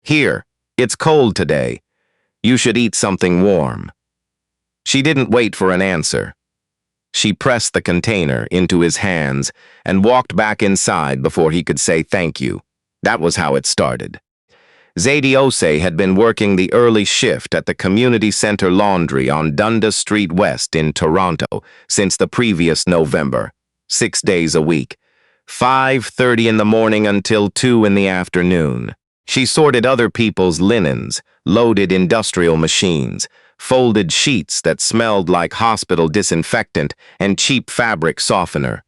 Here, it's cold today. You should eat something warm." She didn't wait for an answer. She pressed the container into his hands and walked back inside before he could say thank you. That was how it started. Zadie had been working the early shift at the community center laundry on Dundas Street West in Toronto since the previous November, 6 days a week, 5:30 in the morning until 2 in the afternoon. She sorted other people's linens, loaded industrial machines, folded sheets that smelled like hospital disinfectant and cheap fabric softener.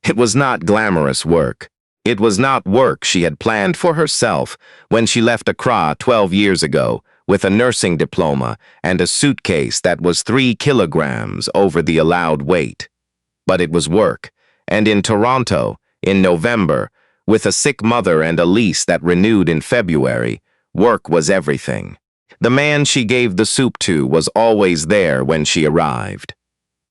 It was not glamorous work. It was not work she had planned for herself when she left Accra 12 years ago with a nursing diploma and a suitcase that was 3 kilograms over the allowed weight. But it was work, and in Toronto, in November, with a sick mother and a lease that renewed in February, work was everything. The man she gave the soup to was always there when she arrived.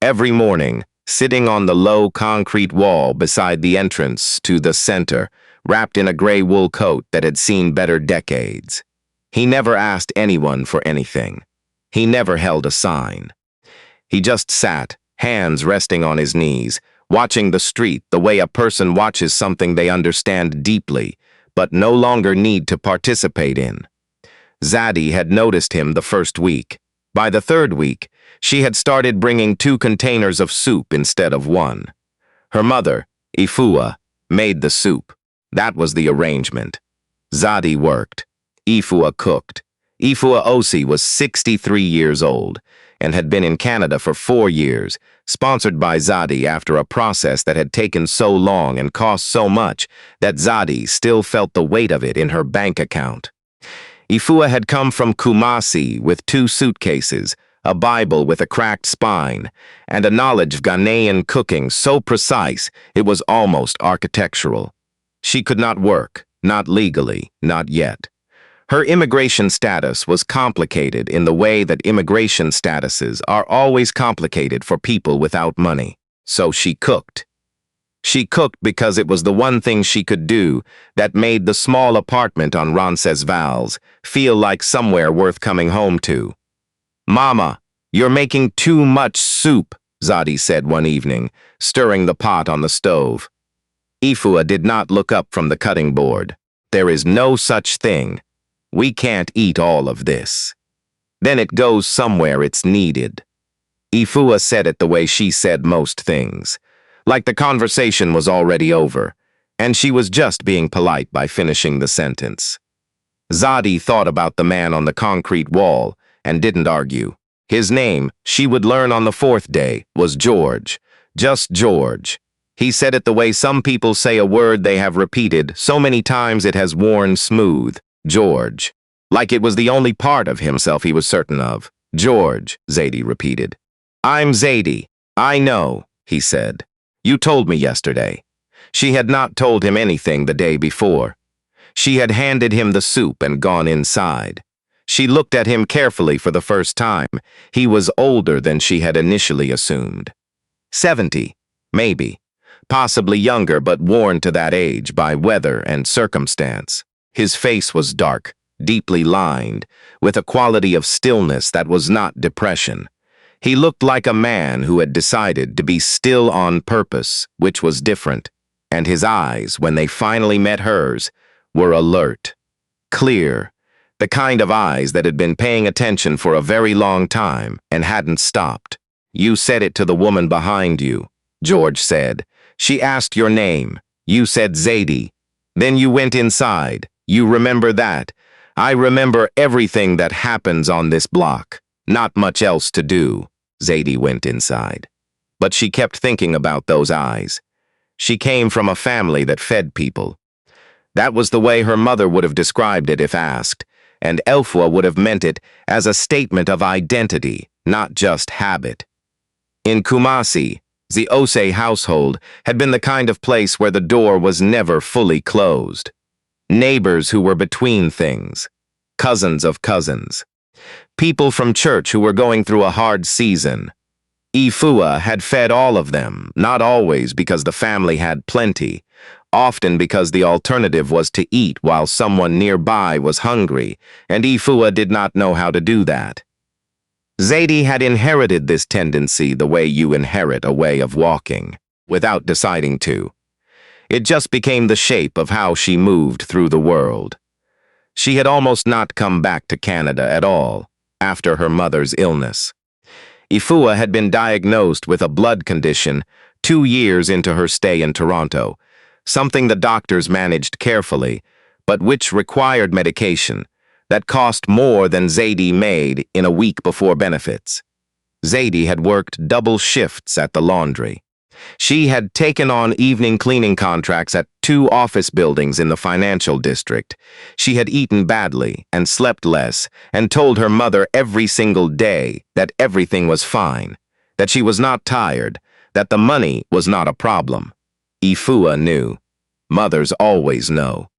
Every morning, sitting on the low concrete wall beside the entrance to the center, wrapped in a gray wool coat that had seen better decades. He never asked anyone for anything. He never held a sign. He just sat, hands resting on his knees, watching the street the way a person watches something they understand deeply, but no longer need to participate in. Zadie had noticed him the first week. By the third week, she had started bringing 2 containers of soup instead of 1. Her mother, Ifua, made the soup. That was the arrangement. Zadie worked. Ifua cooked. Ifua was 63 years old and had been in Canada for 4 years, sponsored by Zadie after a process that had taken so long and cost so much that Zadie still felt the weight of it in her bank account. Ifua had come from Kumasi with 2 suitcases, a Bible with a cracked spine, and a knowledge of Ghanaian cooking so precise it was almost architectural. She could not work, not legally, not yet. Her immigration status was complicated in the way that immigration statuses are always complicated for people without money. So she cooked. She cooked because it was the one thing she could do that made the small apartment on Roncesvalles feel like somewhere worth coming home to. "Mama, you're making too much soup," Zadie said one evening, stirring the pot on the stove. Ifua did not look up from the cutting board. "There is no such thing. We can't eat all of this. Then it goes somewhere it's needed." Ifua said it the way she said most things, like the conversation was already over, and she was just being polite by finishing the sentence. Zadie thought about the man on the concrete wall and didn't argue. His name, she would learn on the 4th day, was George. Just George. He said it the way some people say a word they have repeated so many times it has worn smooth. George. Like it was the only part of himself he was certain of. "George," Zadie repeated. "I'm Zadie. I know," he said. "You told me yesterday." She had not told him anything the day before. She had handed him the soup and gone inside. She looked at him carefully for the first time. He was older than she had initially assumed. 70, maybe. Possibly younger, but worn to that age by weather and circumstance. His face was dark, deeply lined, with a quality of stillness that was not depression. He looked like a man who had decided to be still on purpose, which was different, and his eyes, when they finally met hers, were alert, clear, the kind of eyes that had been paying attention for a very long time and hadn't stopped. "You said it to the woman behind you," George said. "She asked your name. You said Zadie. Then you went inside. You remember that? I remember everything that happens on this block. Not much else to do." Zadie went inside. But she kept thinking about those eyes. She came from a family that fed people. That was the way her mother would have described it if asked, and Elfua would have meant it as a statement of identity, not just habit. In Kumasi, the Ose household had been the kind of place where the door was never fully closed. Neighbors who were between things. Cousins of cousins. People from church who were going through a hard season. Ifua had fed all of them, not always because the family had plenty, often because the alternative was to eat while someone nearby was hungry, and Ifua did not know how to do that. Zadie had inherited this tendency the way you inherit a way of walking, without deciding to. It just became the shape of how she moved through the world. She had almost not come back to Canada at all, after her mother's illness. Ifua had been diagnosed with a blood condition 2 years into her stay in Toronto, something the doctors managed carefully, but which required medication that cost more than Zadie made in a week before benefits. Zadie had worked double shifts at the laundry. She had taken on evening cleaning contracts at 2 office buildings in the financial district. She had eaten badly and slept less and told her mother every single day that everything was fine, that she was not tired, that the money was not a problem. Ifua knew. Mothers always know.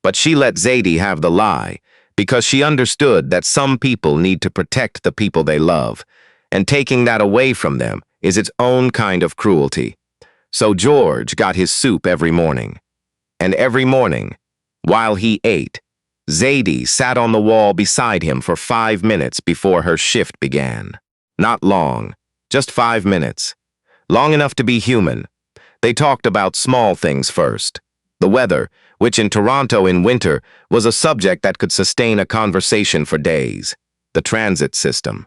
But she let Zadie have the lie because she understood that some people need to protect the people they love, and taking that away from them is its own kind of cruelty. So George got his soup every morning. And every morning, while he ate, Zadie sat on the wall beside him for 5 minutes before her shift began. Not long, just 5 minutes. Long enough to be human. They talked about small things first. The weather, which in Toronto in winter was a subject that could sustain a conversation for days. The transit system.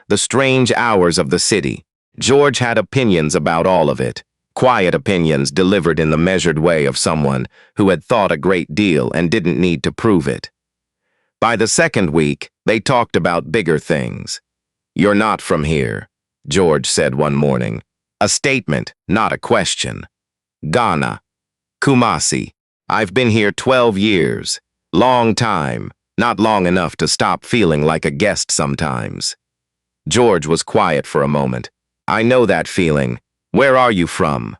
The strange hours of the city. George had opinions about all of it. Quiet opinions delivered in the measured way of someone who had thought a great deal and didn't need to prove it. By the second week, they talked about bigger things. "You're not from here," George said one morning. A statement, not a question. "Ghana. Kumasi. I've been here 12 years. Long time, not long enough to stop feeling like a guest sometimes." George was quiet for a moment. "I know that feeling. Where are you from?"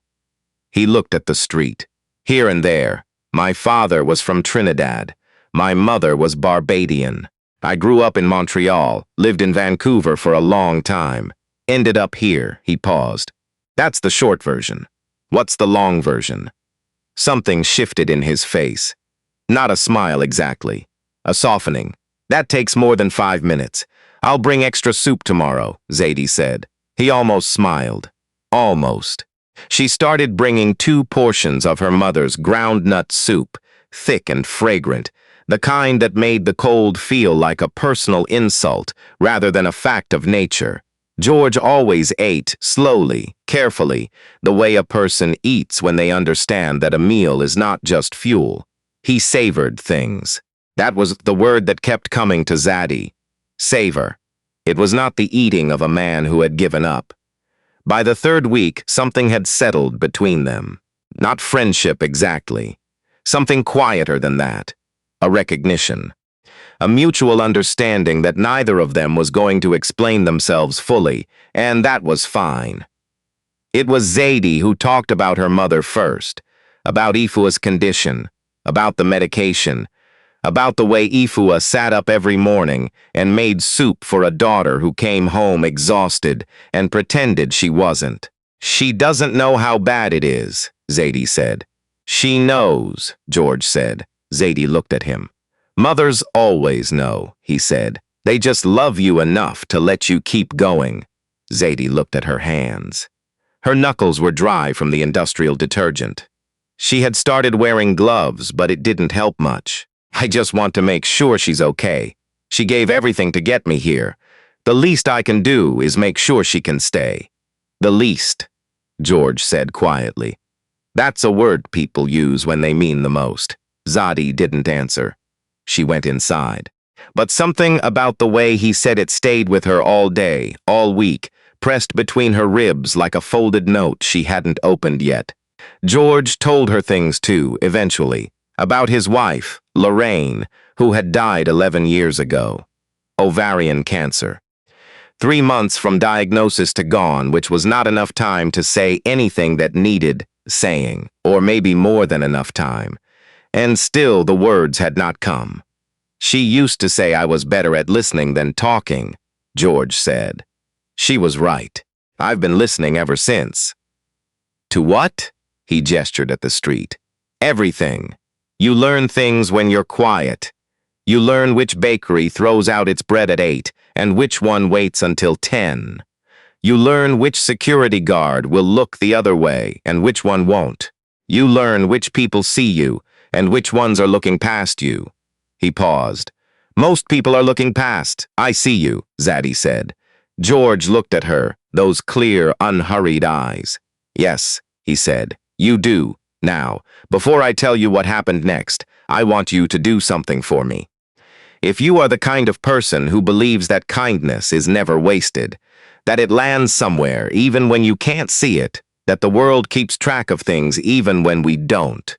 He looked at the street. Here and there. "My father was from Trinidad. My mother was Barbadian. I grew up in Montreal, lived in Vancouver for a long time. Ended up here," he paused. "That's the short version. What's the long version?" Something shifted in his face. Not a smile exactly. A softening. "That takes more than 5 minutes. I'll bring extra soup tomorrow," Zadie said. He almost smiled. Almost. She started bringing 2 portions of her mother's groundnut soup, thick and fragrant, the kind that made the cold feel like a personal insult rather than a fact of nature. George always ate slowly, carefully, the way a person eats when they understand that a meal is not just fuel. He savored things. That was the word that kept coming to Zadie. Savor. It was not the eating of a man who had given up. By the 3rd week, something had settled between them. Not friendship exactly. Something quieter than that. A recognition. A mutual understanding that neither of them was going to explain themselves fully, and that was fine. It was Zadie who talked about her mother first, about Ifua's condition, about the medication, about the way Ifua sat up every morning and made soup for a daughter who came home exhausted and pretended she wasn't. "She doesn't know how bad it is," Zadie said. "She knows," George said. Zadie looked at him. "Mothers always know," he said. "They just love you enough to let you keep going." Zadie looked at her hands. Her knuckles were dry from the industrial detergent. She had started wearing gloves, but it didn't help much. "I just want to make sure she's okay. She gave everything to get me here. The least I can do is make sure she can stay." "The least," George said quietly. "That's a word people use when they mean the most." Zadie didn't answer. She went inside. But something about the way he said it stayed with her all day, all week, pressed between her ribs like a folded note she hadn't opened yet. George told her things too, eventually, about his wife, Lorraine, who had died 11 years ago. Ovarian cancer. 3 months from diagnosis to gone, which was not enough time to say anything that needed saying, or maybe more than enough time. And still the words had not come. "She used to say I was better at listening than talking," George said. She was right. I've been listening ever since. "To what?" He gestured at the street. Everything. You learn things when you're quiet. You learn which bakery throws out its bread at 8 and which one waits until 10. You learn which security guard will look the other way and which one won't. You learn which people see you and which ones are looking past you. He paused. Most people are looking past. I see you, Zadie said. George looked at her, those clear, unhurried eyes. Yes, he said, you do. Now, before I tell you what happened next, I want you to do something for me. If you are the kind of person who believes that kindness is never wasted, that it lands somewhere even when you can't see it, that the world keeps track of things even when we don't,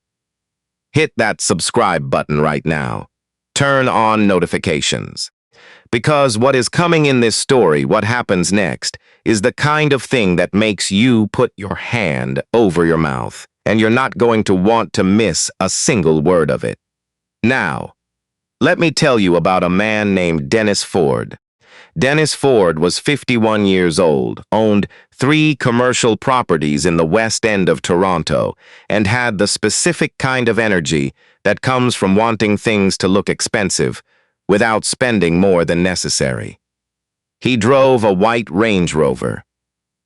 hit that subscribe button right now. Turn on notifications. Because what is coming in this story, what happens next, is the kind of thing that makes you put your hand over your mouth, and you're not going to want to miss a single word of it. Now, let me tell you about a man named Dennis Ford. Dennis Ford was 51 years old, owned 3 commercial properties in the West End of Toronto, and had the specific kind of energy that comes from wanting things to look expensive without spending more than necessary. He drove a white Range Rover.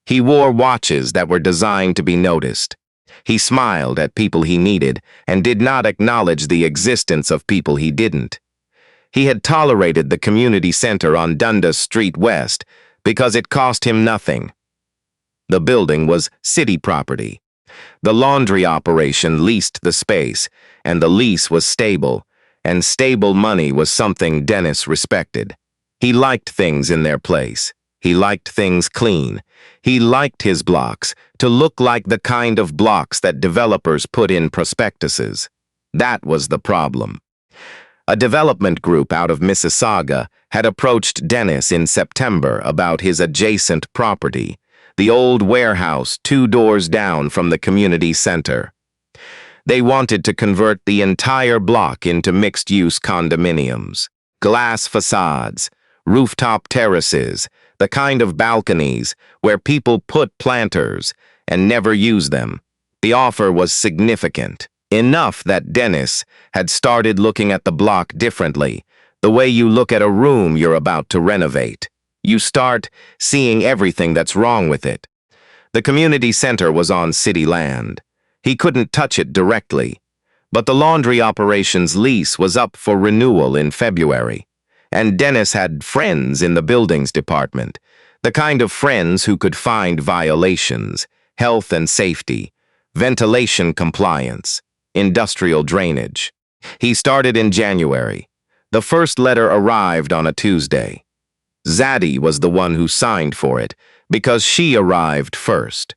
He wore watches that were designed to be noticed. He smiled at people he needed and did not acknowledge the existence of people he didn't. He had tolerated the community center on Dundas Street West because it cost him nothing. The building was city property. The laundry operation leased the space, and the lease was stable, and stable money was something Dennis respected. He liked things in their place. He liked things clean. He liked his blocks to look like the kind of blocks that developers put in prospectuses. That was the problem. A development group out of Mississauga had approached Dennis in September about his adjacent property, the old warehouse 2 doors down from the community center. They wanted to convert the entire block into mixed-use condominiums, glass facades, rooftop terraces, the kind of balconies where people put planters and never use them. The offer was significant. Enough that Dennis had started looking at the block differently, the way you look at a room you're about to renovate. You start seeing everything that's wrong with it. The community center was on city land. He couldn't touch it directly, but the laundry operations lease was up for renewal in February, and Dennis had friends in the buildings department, the kind of friends who could find violations, health and safety, ventilation compliance, industrial drainage. He started in January. The first letter arrived on a Tuesday. Zadie was the one who signed for it, because she arrived first.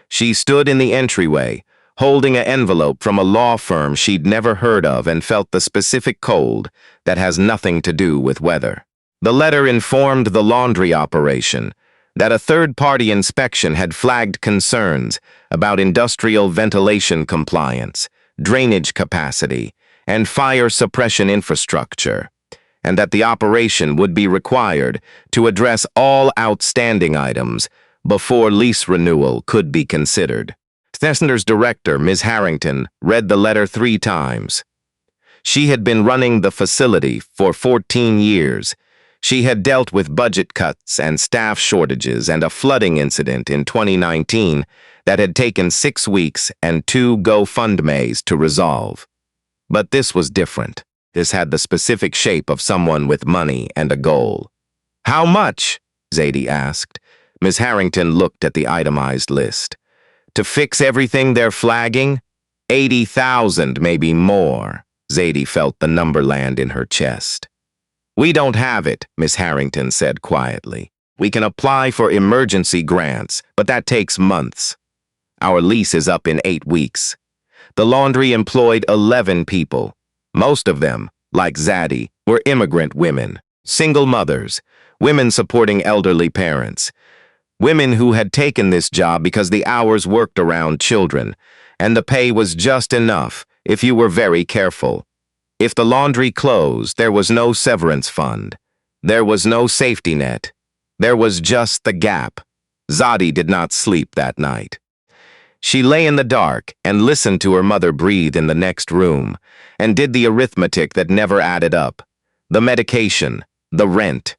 She stood in the entryway, holding an envelope from a law firm she'd never heard of and felt the specific cold that has nothing to do with weather. The letter informed the laundry operation that a third-party inspection had flagged concerns about industrial ventilation compliance, drainage capacity, and fire suppression infrastructure, and that the operation would be required to address all outstanding items before lease renewal could be considered. Center's director, Ms. Harrington, read the letter 3 times. She had been running the facility for 14 years. She had dealt with budget cuts and staff shortages and a flooding incident in 2019 that had taken 6 weeks and 2 GoFundMes to resolve. But this was different. This had the specific shape of someone with money and a goal. How much? Zadie asked. Ms. Harrington looked at the itemized list. To fix everything they're flagging? 80,000, maybe more. Zadie felt the number land in her chest. We don't have it, Ms. Harrington said quietly. We can apply for emergency grants, but that takes months. Our lease is up in 8 weeks. The laundry employed 11 people. Most of them, like Zadie, were immigrant women, single mothers, women supporting elderly parents, women who had taken this job because the hours worked around children, and the pay was just enough if you were very careful. If the laundry closed, there was no severance fund. There was no safety net. There was just the gap. Zadie did not sleep that night. She lay in the dark and listened to her mother breathe in the next room, and did the arithmetic that never added up. The medication, the rent,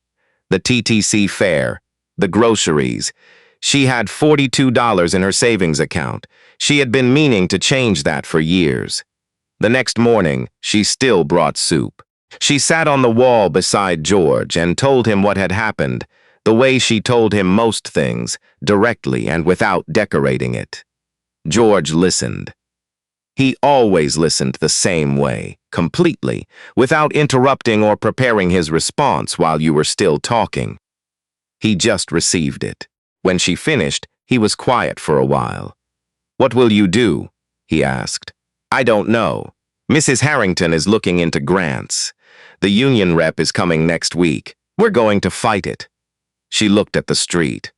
the TTC fare, the groceries. She had $42 in her savings account. She had been meaning to change that for years. The next morning, she still brought soup. She sat on the wall beside George and told him what had happened, the way she told him most things, directly and without decorating it. George listened. He always listened the same way, completely, without interrupting or preparing his response while you were still talking. He just received it. When she finished, he was quiet for a while. "What will you do?" he asked. "I don't know. Mrs. Harrington is looking into grants. The union rep is coming next week. We're going to fight it." She looked at the street.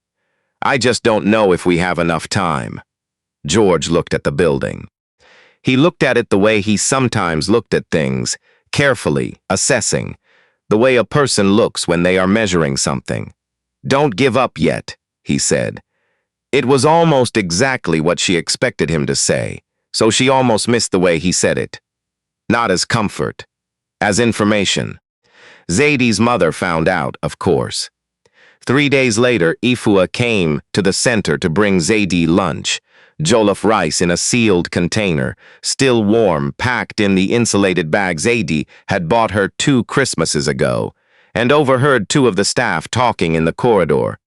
"I just don't know if we have enough time." George looked at the building. He looked at it the way he sometimes looked at things, carefully, assessing, the way a person looks when they are measuring something. "Don't give up yet," he said. It was almost exactly what she expected him to say, so she almost missed the way he said it. Not as comfort, as information. Zadie's mother found out, of course. 3 days later, Ifua came to the center to bring Zadie lunch. Jollof rice in a sealed container, still warm, packed in the insulated bag Zadie had bought her 2 Christmases ago, and overheard 2 of the staff talking in the corridor.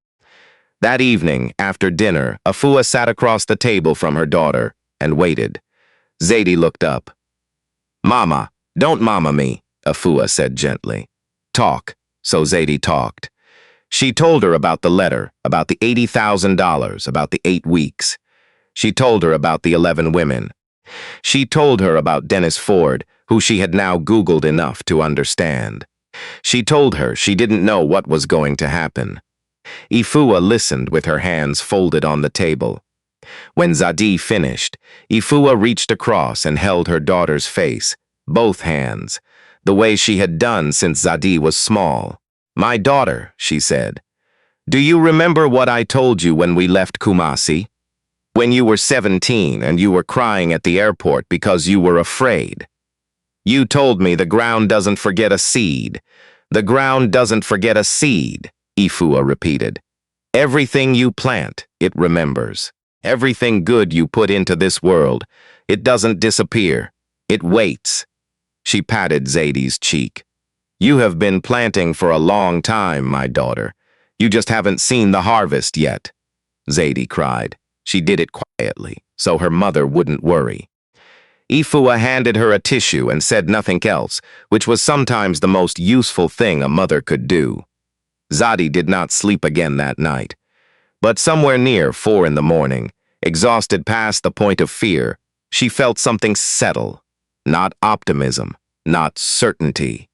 That evening, after dinner, Ifua sat across the table from her daughter and waited. Zadie looked up. "Mama, don't mama me," Ifua said gently. "Talk." So Zadie talked. She told her about the letter, about the $80,000, about the 8 weeks. She told her about the 11 women. She told her about Dennis Ford, who she had now Googled enough to understand. She told her she didn't know what was going to happen. Ifua listened with her hands folded on the table. When Zadie finished, Ifua reached across and held her daughter's face, both hands, the way she had done since Zadie was small. "My daughter," she said, "do you remember what I told you when we left Kumasi? When you were 17 and you were crying at the airport because you were afraid. You told me the ground doesn't forget a seed. The ground doesn't forget a seed," Ifua repeated. "Everything you plant, it remembers. Everything good you put into this world, it doesn't disappear. It waits." She patted Zadie's cheek. "You have been planting for a long time, my daughter. You just haven't seen the harvest yet," Zadie cried. She did it quietly, so her mother wouldn't worry. Ifua handed her a tissue and said nothing else, which was sometimes the most useful thing a mother could do. Zadie did not sleep again that night. But somewhere near 4 in the morning, exhausted past the point of fear, she felt something settle. Not optimism, not certainty.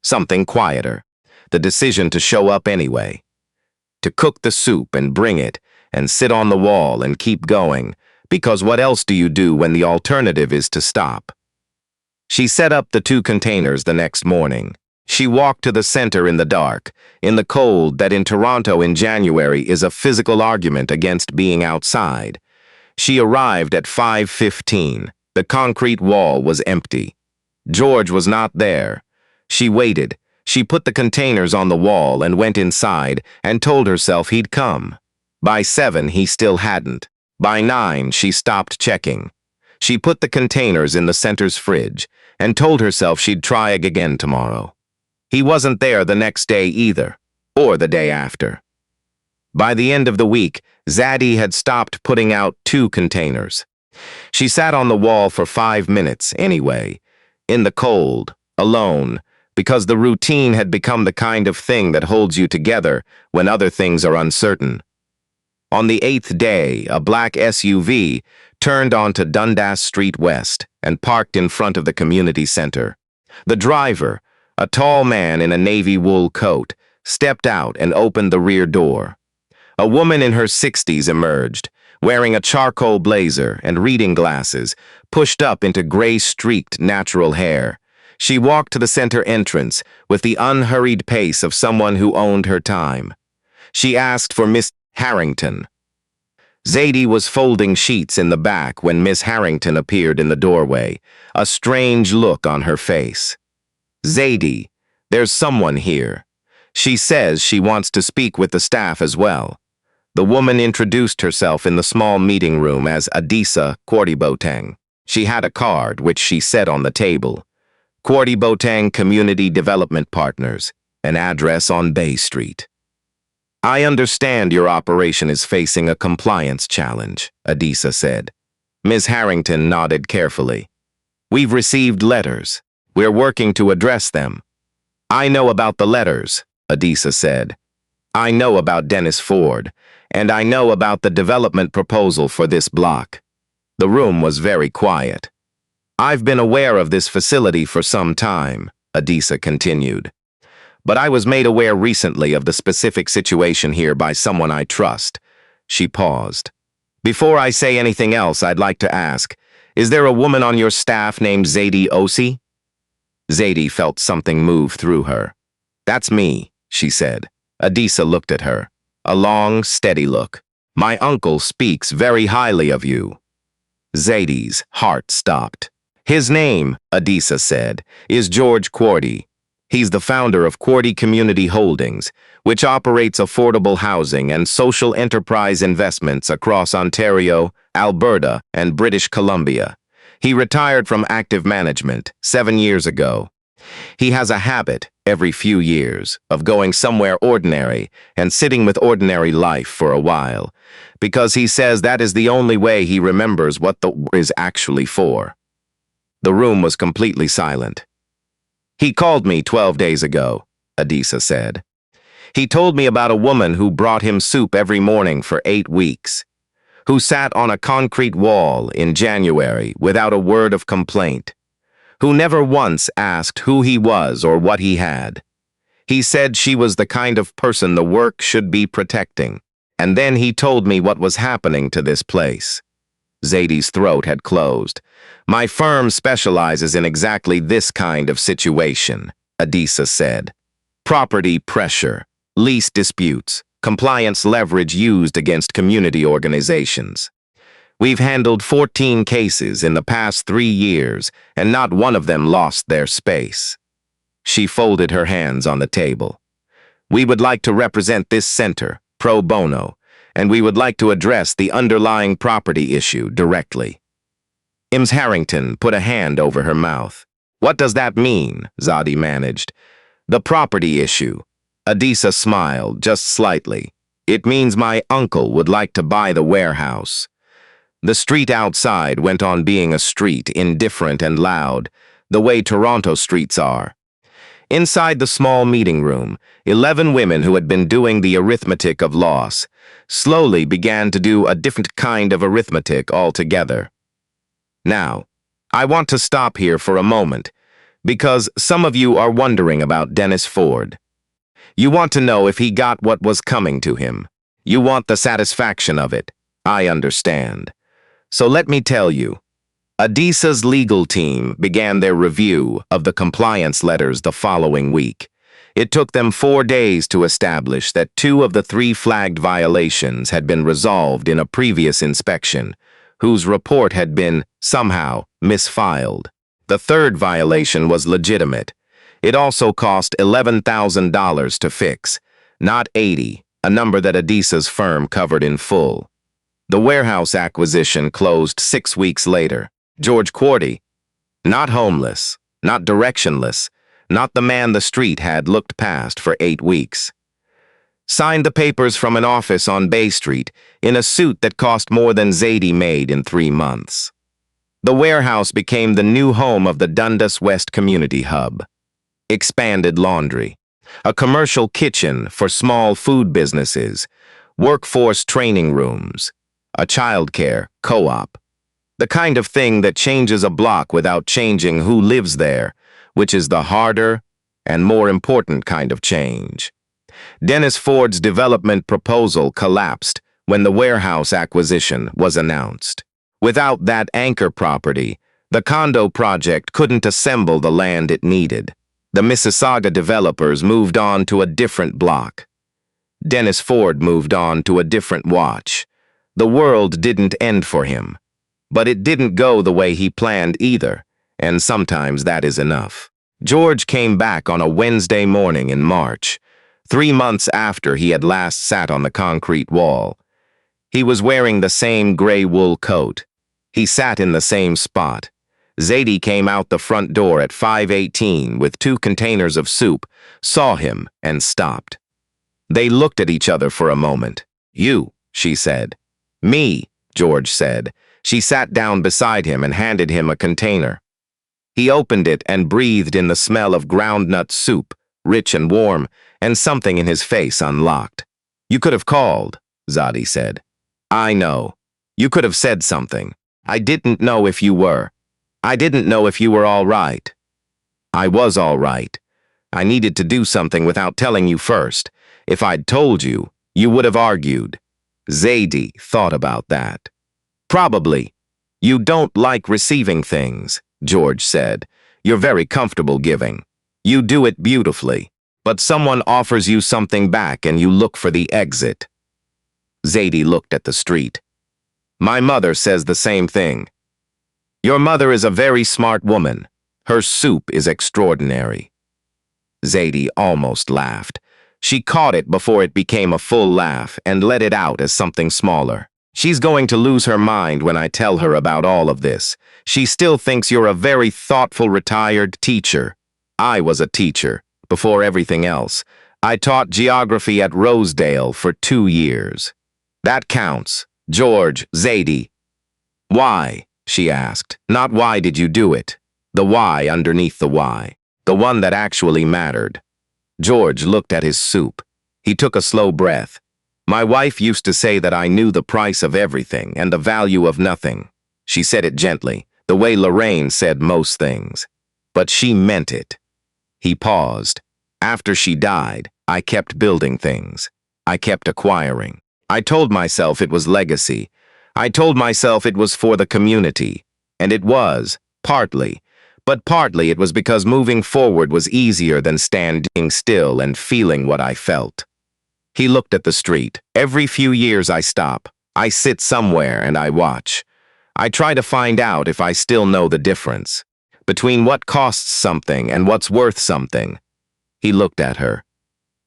Something quieter. The decision to show up anyway. To cook the soup and bring it, and sit on the wall and keep going, because what else do you do when the alternative is to stop? She set up the 2 containers the next morning. She walked to the center in the dark, in the cold that in Toronto in January is a physical argument against being outside. She arrived at 5:15. The concrete wall was empty. George was not there. She waited. She put the containers on the wall and went inside and told herself he'd come. By 7, he still hadn't. By 9, she stopped checking. She put the containers in the center's fridge and told herself she'd try again tomorrow. He wasn't there the next day either, or the day after. By the end of the week, Zadie had stopped putting out 2 containers. She sat on the wall for 5 minutes anyway, in the cold, alone, because the routine had become the kind of thing that holds you together when other things are uncertain. On the 8th day, a black SUV turned onto Dundas Street West and parked in front of the community center. The driver, a tall man in a navy wool coat, stepped out and opened the rear door. A woman in her 60s emerged, wearing a charcoal blazer and reading glasses, pushed up into gray-streaked natural hair. She walked to the center entrance with the unhurried pace of someone who owned her time. She asked for Miss Harrington. Zadie was folding sheets in the back when Miss Harrington appeared in the doorway, a strange look on her face. "Zadie, there's someone here. She says she wants to speak with the staff as well." The woman introduced herself in the small meeting room as Adisa Quartibotang. She had a card which she set on the table. Quartibotang Community Development Partners, an address on Bay Street. "I understand your operation is facing a compliance challenge," Adisa said. Ms. Harrington nodded carefully. "We've received letters. We're working to address them." "I know about the letters," Adisa said. "I know about Dennis Ford, and I know about the development proposal for this block." The room was very quiet. "I've been aware of this facility for some time," Adisa continued. "But I was made aware recently of the specific situation here by someone I trust." She paused. "Before I say anything else, I'd like to ask, is there a woman on your staff named Zadie Osi?" Zadie felt something move through her. "That's me," she said. Adisa looked at her. A long, steady look. "My uncle speaks very highly of you." Zadie's heart stopped. "His name," Adisa said, "is George Quarty. He's the founder of Quarty Community Holdings, which operates affordable housing and social enterprise investments across Ontario, Alberta, and British Columbia. He retired from active management 7 years ago. He has a habit, every few years, of going somewhere ordinary and sitting with ordinary life for a while, because he says that is the only way he remembers what the war is actually for." The room was completely silent. "He called me 12 days ago," Adisa said. "He told me about a woman who brought him soup every morning for 8 weeks, who sat on a concrete wall in January without a word of complaint, who never once asked who he was or what he had. He said she was the kind of person the work should be protecting, and then he told me what was happening to this place." Zadie's throat had closed. "My firm specializes in exactly this kind of situation," Adisa said. "Property pressure, lease disputes, compliance leverage used against community organizations. We've handled 14 cases in the past 3 years, and not one of them lost their space." She folded her hands on the table. "We would like to represent this center, pro bono, and we would like to address the underlying property issue directly." Ms. Harrington put a hand over her mouth. "What does that mean?" Zadie managed. "The property issue." Adisa smiled, just slightly. "It means my uncle would like to buy the warehouse." The street outside went on being a street, indifferent and loud, the way Toronto streets are. Inside the small meeting room, 11 women who had been doing the arithmetic of loss slowly began to do a different kind of arithmetic altogether. Now, I want to stop here for a moment, because some of you are wondering about Dennis Ford. You want to know if he got what was coming to him. You want the satisfaction of it. I understand. So let me tell you. Adisa's legal team began their review of the compliance letters the following week. It took them 4 days to establish that 2 of the 3 flagged violations had been resolved in a previous inspection, whose report had been, somehow, misfiled. The 3rd violation was legitimate. It also cost $11,000 to fix, not $80,000, a number that Adisa's firm covered in full. The warehouse acquisition closed 6 weeks later. George Quarty, not homeless, not directionless, not the man the street had looked past for 8 weeks, signed the papers from an office on Bay Street in a suit that cost more than Zadie made in 3 months. The warehouse became the new home of the Dundas West Community Hub. Expanded laundry, a commercial kitchen for small food businesses, workforce training rooms, a childcare co-op. The kind of thing that changes a block without changing who lives there, which is the harder and more important kind of change. Dennis Ford's development proposal collapsed when the warehouse acquisition was announced. Without that anchor property, the condo project couldn't assemble the land it needed. The Mississauga developers moved on to a different block. Dennis Ford moved on to a different watch. The world didn't end for him. But it didn't go the way he planned either, and sometimes that is enough. George came back on a Wednesday morning in March, 3 months after he had last sat on the concrete wall. He was wearing the same gray wool coat. He sat in the same spot. Zadie came out the front door at 5:18 with 2 containers of soup, saw him, and stopped. They looked at each other for a moment. "You," she said. "Me," George said. She sat down beside him and handed him a container. He opened it and breathed in the smell of groundnut soup, rich and warm, and something in his face unlocked. "You could have called," Zadie said. "I know. You could have said something. I didn't know if you were. I didn't know if you were all right." "I was all right. I needed to do something without telling you first. If I'd told you, you would have argued." Zadie thought about that. "Probably. You don't like receiving things," George said. "You're very comfortable giving. You do it beautifully. But someone offers you something back and you look for the exit." Zadie looked at the street. "My mother says the same thing. Your mother is a very smart woman. Her soup is extraordinary." Zadie almost laughed. She caught it before it became a full laugh and let it out as something smaller. "She's going to lose her mind when I tell her about all of this. She still thinks you're a very thoughtful retired teacher. I was a teacher, before everything else. I taught geography at Rosedale for 2 years. That counts. George, Zadie." "Why?" she asked. "Not why did you do it. The why underneath the why. The one that actually mattered." George looked at his soup. He took a slow breath. "My wife used to say that I knew the price of everything and the value of nothing." She said it gently, the way Lorraine said most things. But she meant it. He paused. "After she died, I kept building things. I kept acquiring. I told myself it was legacy. I told myself it was for the community. And it was, partly. But partly it was because moving forward was easier than standing still and feeling what I felt." He looked at the street. "Every few years I stop. I sit somewhere and I watch. I try to find out if I still know the difference between what costs something and what's worth something." He looked at her.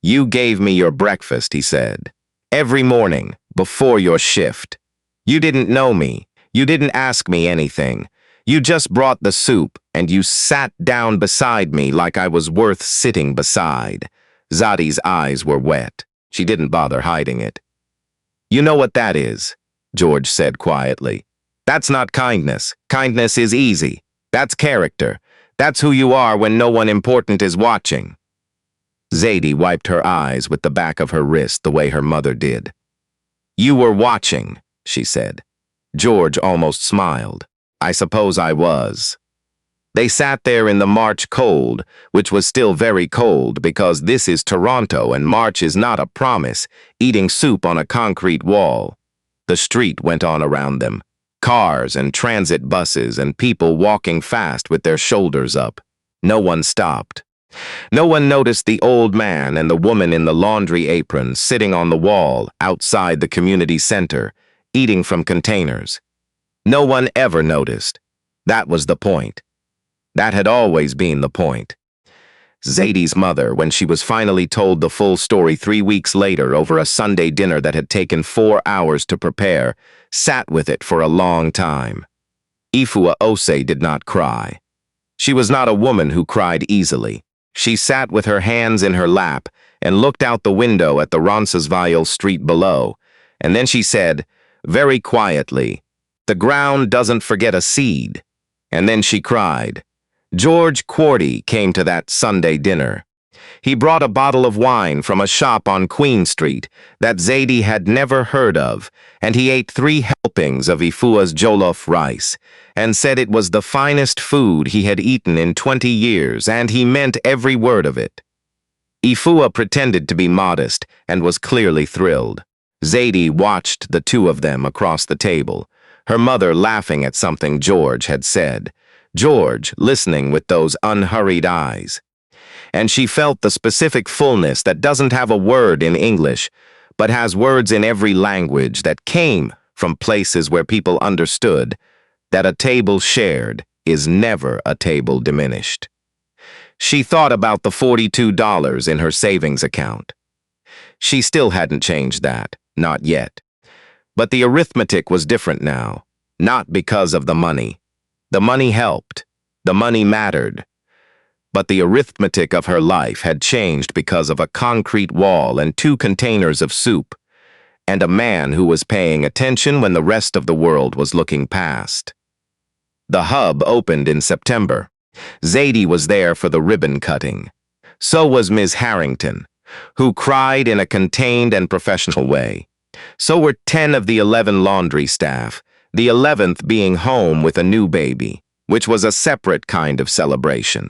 "You gave me your breakfast," he said. "Every morning, before your shift. You didn't know me. You didn't ask me anything. You just brought the soup, and you sat down beside me like I was worth sitting beside." Zadie's eyes were wet. She didn't bother hiding it. "You know what that is," George said quietly. "That's not kindness. Kindness is easy. That's character. That's who you are when no one important is watching." Zadie wiped her eyes with the back of her wrist the way her mother did. "You were watching," she said. George almost smiled. "I suppose I was." They sat there in the March cold, which was still very cold because this is Toronto and March is not a promise, eating soup on a concrete wall. The street went on around them. Cars and transit buses and people walking fast with their shoulders up. No one stopped. No one noticed the old man and the woman in the laundry apron sitting on the wall outside the community center, eating from containers. No one ever noticed. That was the point. That had always been the point. Zadie's mother, when she was finally told the full story 3 weeks later over a Sunday dinner that had taken 4 hours to prepare, sat with it for a long time. Ifua Ose did not cry. She was not a woman who cried easily. She sat with her hands in her lap and looked out the window at the Roncesvalles street below, and then she said, very quietly, "The ground doesn't forget a seed." And then she cried. George Quarty came to that Sunday dinner. He brought a bottle of wine from a shop on Queen Street that Zadie had never heard of, and he ate 3 helpings of Ifua's jollof rice, and said it was the finest food he had eaten in 20 years, and he meant every word of it. Ifua pretended to be modest and was clearly thrilled. Zadie watched the 2 of them across the table, her mother laughing at something George had said, George listening with those unhurried eyes. And she felt the specific fullness that doesn't have a word in English, but has words in every language that came from places where people understood that a table shared is never a table diminished. She thought about the $42 in her savings account. She still hadn't changed that, not yet. But the arithmetic was different now, not because of the money. The money helped. The money mattered. But the arithmetic of her life had changed because of a concrete wall and 2 containers of soup, and a man who was paying attention when the rest of the world was looking past. The hub opened in September. Zadie was there for the ribbon cutting. So was Ms. Harrington, who cried in a contained and professional way. So were 10 of the 11 laundry staff, the 11th being home with a new baby, which was a separate kind of celebration.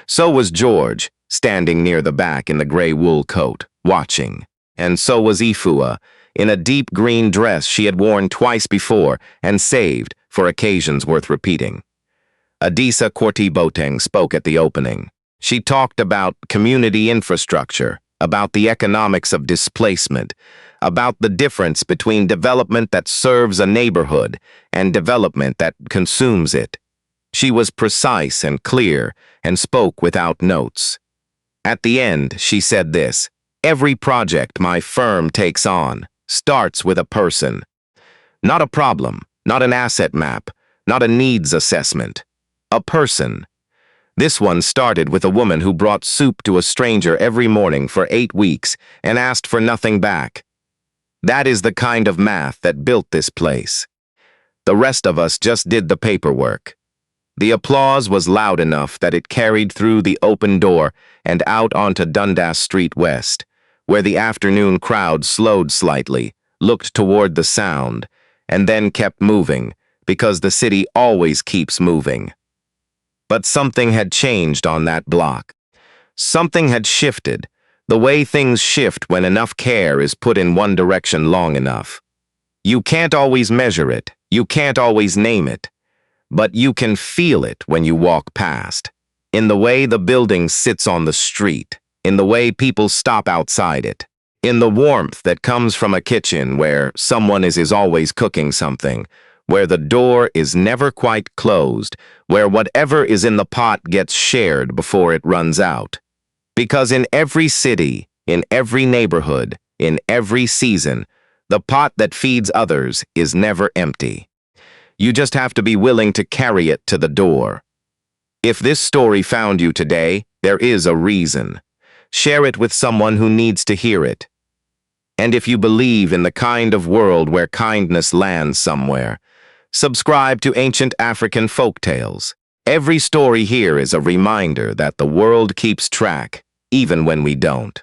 So was George, standing near the back in the gray wool coat, watching. And so was Ifua, in a deep green dress she had worn twice before and saved for occasions worth repeating. Adisa Korti-Boateng spoke at the opening. She talked about community infrastructure, about the economics of displacement, about the difference between development that serves a neighborhood and development that consumes it. She was precise and clear and spoke without notes. At the end, she said this: "Every project my firm takes on starts with a person. Not a problem, not an asset map, not a needs assessment. A person. This one started with a woman who brought soup to a stranger every morning for 8 weeks and asked for nothing back. That is the kind of math that built this place. The rest of us just did the paperwork." The applause was loud enough that it carried through the open door and out onto Dundas Street West, where the afternoon crowd slowed slightly, looked toward the sound, and then kept moving, because the city always keeps moving. But something had changed on that block. Something had shifted, the way things shift when enough care is put in one direction long enough. You can't always measure it, you can't always name it, but you can feel it when you walk past, in the way the building sits on the street, in the way people stop outside it, in the warmth that comes from a kitchen where someone is always cooking something, where the door is never quite closed, where whatever is in the pot gets shared before it runs out. Because in every city, in every neighborhood, in every season, the pot that feeds others is never empty. You just have to be willing to carry it to the door. If this story found you today, there is a reason. Share it with someone who needs to hear it. And if you believe in the kind of world where kindness lands somewhere, subscribe to Ancient African Folktales. Every story here is a reminder that the world keeps track, even when we don't.